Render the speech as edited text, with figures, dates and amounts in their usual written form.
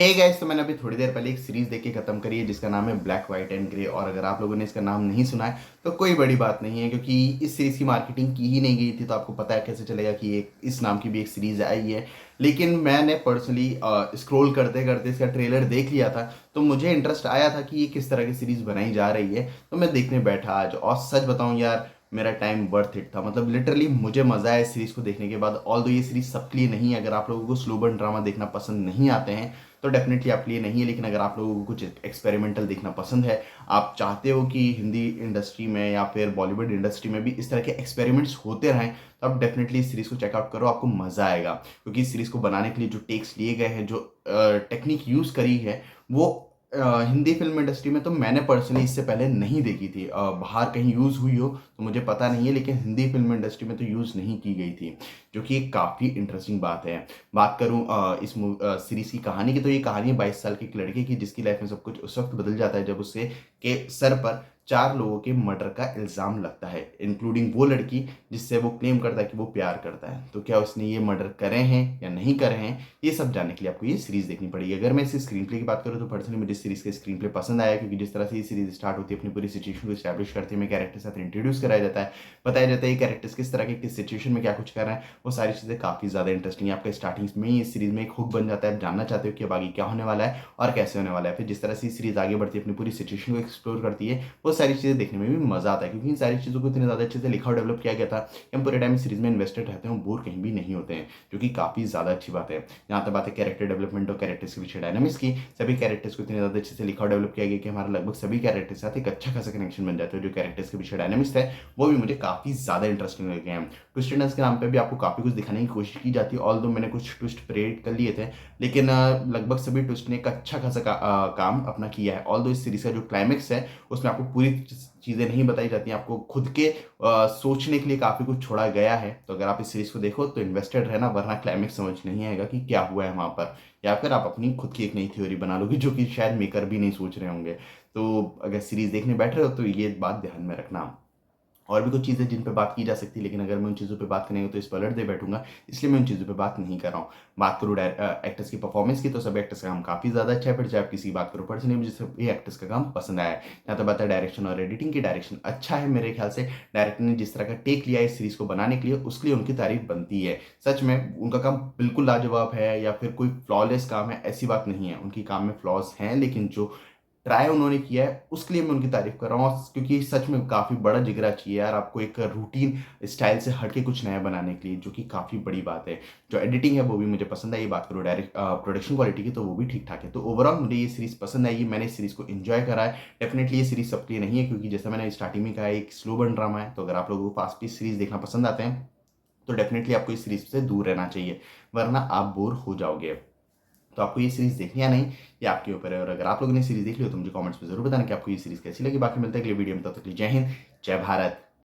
Hey guys, तो मैंने अभी थोड़ी देर पहले एक सीरीज देख के खत्म करी है जिसका नाम है ब्लैक वाइट एंड ग्रे। और अगर आप लोगों ने इसका नाम नहीं सुना है तो कोई बड़ी बात नहीं है, क्योंकि इस सीरीज की मार्केटिंग की ही नहीं गई थी। तो आपको पता है कैसे चलेगा कि एक इस नाम की भी एक सीरीज आई है। लेकिन मैंने पर्सनली स्क्रॉल करते करते इसका ट्रेलर देख लिया था, तो मुझे इंटरेस्ट आया था कि ये किस तरह की सीरीज बनाई जा रही है। तो मैं देखने बैठा आज, और सच बताऊं यार, मेरा टाइम वर्थ इट था। मतलब लिटरली मुझे मजा आया इस सीरीज को देखने के बाद। ऑल दो ये सीरीज सबके लिए नहीं है। अगर आप लोगों को स्लो बर्न ड्रामा देखना पसंद नहीं आते हैं तो डेफिनेटली आपके लिए नहीं है। लेकिन अगर आप लोगों को कुछ एक्सपेरिमेंटल देखना पसंद है, आप चाहते हो कि हिंदी इंडस्ट्री में या फिर बॉलीवुड इंडस्ट्री में भी इस तरह के एक्सपेरिमेंट्स होते रहें, तो आप डेफिनेटली इस सीरीज को चेकआउट करो, आपको मजा आएगा। क्योंकि इस सीरीज को बनाने के लिए जो टेक्स लिए गए हैं, जो टेक्निक यूज करी है, वो हिंदी फिल्म इंडस्ट्री में तो मैंने पर्सनली इससे पहले नहीं देखी थी। बाहर कहीं यूज़ हुई हो तो मुझे पता नहीं है, लेकिन हिंदी फिल्म इंडस्ट्री में तो यूज़ नहीं की गई थी, जो कि एक काफ़ी इंटरेस्टिंग बात है। बात करूं इस सीरीज की कहानी की, तो ये कहानी है 22 साल के एक लड़के की, जिसकी लाइफ में सब कुछ उस वक्त बदल जाता है जब उससे के सर पर 4 लोगों के मर्डर का इल्ज़ाम लगता है, इंक्लूडिंग वो लड़की जिससे वो क्लेम करता है कि वो प्यार करता है। तो क्या उसने ये मर्डर करे हैं या नहीं करे हैं, ये सब जानने के लिए आपको ये सीरीज देखनी पड़ेगी। अगर मैं इस स्क्रीन प्ले की बात करूँ तो पर्सनली मुझे इस सीरीज का स्क्रीन प्ले पसंद आया, क्योंकि जिस तरह से ये सीरीज स्टार्ट होती है, अपनी पूरी सिचुएशन को स्टैब्लिश करती है, हमें कैरेक्टर के साथ इंट्रोड्यूस कराया जाता है, बताया जाता है ये कैरेक्टर्स किस तरह के किस सिचुएशन में क्या कुछ कर रहे हैं। वो सारी चीज़ें काफ़ी ज़्यादा इंटरेस्टिंग है। आपका स्टार्टिंग में ही इस सीरीज में एक हुक बन जाता है, आप जानना चाहते हो कि अब आगे क्या होने वाला है और कैसे होने वाला है। फिर जिस तरह से सीरीज आगे बढ़ती है, अपनी पूरी सिचुएशन को एक्सप्लोर करती है, वो सारी चीज़ें देखने में भी मजा आता है। क्योंकि इन सारी चीज़ों को इतने ज़्यादा अच्छे से लिखा और डेवलप किया गया था कि हम पूरे टाइम सीरीज में इन्वेस्टेड रहते हैं, बोर कहीं भी नहीं होते हैं, जो कि काफ़ी ज़्यादा अच्छी बात है। यहाँ तक बात है कैरेक्टर डेवलपमेंट और कैरेक्टर्स के पीछे डायनामिक्स की, सभी कैरेक्टर्स को इतने ज़्यादा अच्छे से लिखा और डेवलप किया गया कि हमारा लगभग सभी कैरेक्टर्स के साथ एक अच्छा खासा कनेक्शन बन जाता है। जो कैरेक्टर्स के पीछे डायनामिक्स है वो भी मुझे काफ़ी ज़्यादा इंटरेस्टिंग लगे हैं। ट्विस्ट एंड टर्न्स के नाम पे भी आपको काफ़ी कुछ दिखाने की कोशिश की जाती है। ऑल दो मैंने कुछ ट्विस्ट प्रेडिक्ट कर लिए थे, लेकिन लगभग सभी ट्विस्ट ने एक अच्छा खासा काम अपना किया है। ऑल दो इस सीरीज का जो क्लाइमेक्स है उसमें आपको पूरी चीज़ें नहीं बताई जाती हैं, आपको खुद के सोचने के लिए काफ़ी कुछ छोड़ा गया है। तो अगर आप इस सीरीज को देखो तो इन्वेस्टेड रहना, वरना क्लाइमेक्स समझ नहीं आएगा कि क्या हुआ है वहाँ पर, या फिर आप अपनी खुद की एक नई थ्योरी बना लोगे, जो कि शायद मेकर भी नहीं सोच रहे होंगे। तो अगर सीरीज देखने बैठ रहे हो तो ये बात ध्यान में रखना। और भी कुछ चीज़ें जिन पे बात की जा सकती है, लेकिन अगर मैं उन चीज़ों पे बात करेंगे तो स्पॉइलर दे बैठूंगा, इसलिए मैं उन चीज़ों पे बात नहीं कर रहा हूँ। बात करूँ एक्टर्स की परफॉर्मेंस की, तो सभी एक्टर्स का काम काफ़ी ज़्यादा अच्छा है। फिर चाहे आप किसी की बात करो पर्सनली, मुझे सभी एक्टर्स का काम पसंद आया है। यहाँ तो बात है डायरेक्शन और एडिटिंग की, डायरेक्शन अच्छा है मेरे ख्याल से। डायरेक्टर ने जिस तरह का टेक लिया है इस सीरीज को बनाने के लिए, उसके लिए उनकी तारीफ बनती है। सच में उनका काम बिल्कुल लाजवाब है, या फिर कोई फ्लॉलेस काम है ऐसी बात नहीं है। उनकी काम में फ्लॉज हैं, लेकिन जो ट्राई उन्होंने किया है उसके लिए मैं उनकी तारीफ कर रहा हूँ। क्योंकि सच में काफ़ी बड़ा जिगरा चाहिए यार आपको, एक रूटीन स्टाइल से हटके कुछ नया बनाने के लिए, जो कि काफ़ी बड़ी बात है। जो एडिटिंग है वो भी मुझे पसंद आई। बात करूँ डायरेक्ट प्रोडक्शन क्वालिटी की, तो वो भी ठीक ठाक है। तो ओवरऑल मुझे ये सीरीज पसंद आई, मैंने इस सीरीज को एंजॉय करा है। डेफिनेटली ये सीरीज सबके लिए नहीं है, क्योंकि जैसा मैंने स्टार्टिंग में कहा, एक स्लो बर्न ड्रामा है। तो अगर आप लोगों को फास्ट पेस सीरीज देखना पसंद आते हैं तो डेफिनेटली आपको इस सीरीज से दूर रहना चाहिए, वरना आप बोर हो जाओगे। तो आपको ये सीरीज देखनी या नहीं, ये आपके ऊपर है। और अगर आप लोगों ने सीरीज देख ली हो तो मुझे कमेंट्स में जरूर बताना कि आपको ये सीरीज कैसी लगी। बाकी मिलता है अगले वीडियो में, तब तक के लिए जय हिंद, जय भारत।